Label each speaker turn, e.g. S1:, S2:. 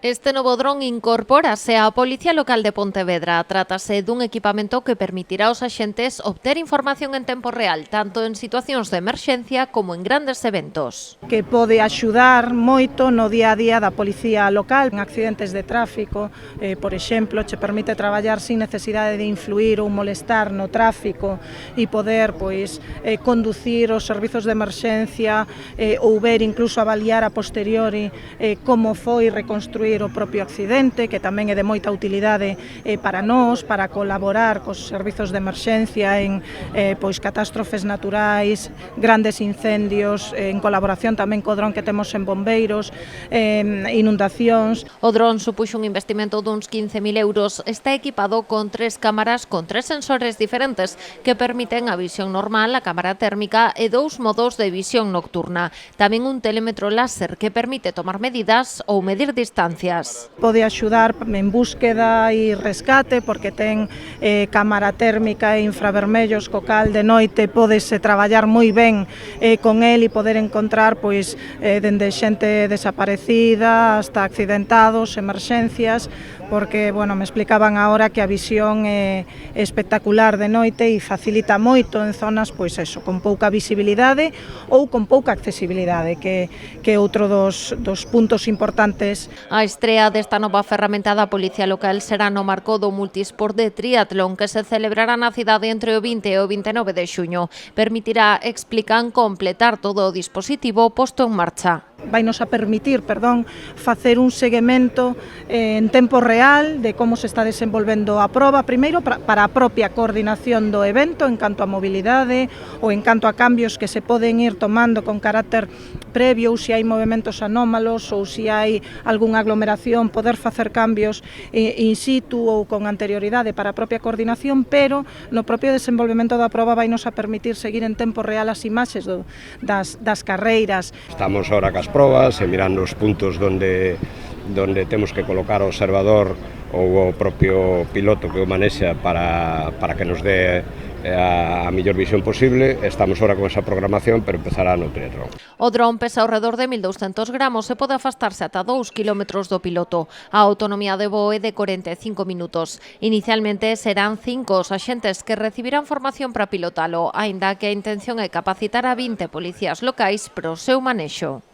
S1: Este novo dron incorpórase á Policía Local de Pontevedra. Trátase dun equipamento que permitirá aos axentes obter información en tempo real, tanto en situacións de emerxencia como en grandes eventos.
S2: Que pode axudar moito no día a día da Policía Local en accidentes de tráfico, por exemplo, che permite traballar sin necesidade de influir ou molestar no tráfico e poder conducir os servizos de emerxencia ou ver, incluso avaliar a posteriori como foi reconstruir o propio accidente, que tamén é de moita utilidade para nós, para colaborar cos servizos de emerxencia en catástrofes naturais, grandes incendios, en colaboración tamén co dron que temos en bombeiros, inundacións.
S1: O dron supuxo un investimento duns 15.000 euros. Está equipado con 3 cámaras con 3 sensores diferentes que permiten a visión normal, a cámara térmica e 2 modos de visión nocturna. Tamén un telémetro láser que permite tomar medidas ou medir distancias.
S2: Pode axudar en búsqueda e rescate porque ten cámara térmica e infravermellos co cal de noite pódese traballar moi ben con el e poder encontrar dende xente desaparecida hasta accidentados, emerxencias, porque, me explicaban agora que a visión é espectacular de noite e facilita moito en zonas, con pouca visibilidade ou con pouca accesibilidade, que é outro dos puntos importantes.
S1: A estrea desta nova ferramenta da Policía Local será no marco do Multisport de Triatlón que se celebrará na cidade entre o 20 e o 29 de xuño. Permitirá, explican, completar todo o dispositivo posto en marcha.
S2: Vainos a permitir, facer un seguimento en tempo real de como se está desenvolvendo a proba, primeiro para a propia coordinación do evento en canto a mobilidade ou en canto a cambios que se poden ir tomando con carácter previo, ou se hai movimentos anómalos ou se hai algunha aglomeración, poder facer cambios in situ ou con anterioridade para a propia coordinación, pero no propio desenvolvemento da proba vainos a permitir seguir en tempo real as imaxes das carreiras.
S3: Estamos ahora cas probas e mirando os puntos onde temos que colocar o observador ou o propio piloto que o manexa para que nos dé a mellor visión posible. Estamos ahora con esa programación, pero empezará no triatlón.
S1: O dron pesa ao redor de 1.200 gramos e pode afastarse ata 2 kilómetros do piloto. A autonomía de voo é de 45 minutos. Inicialmente serán 5 os axentes que recibirán formación para pilotalo, aínda que a intención é capacitar a 20 policías locais para o seu manexo.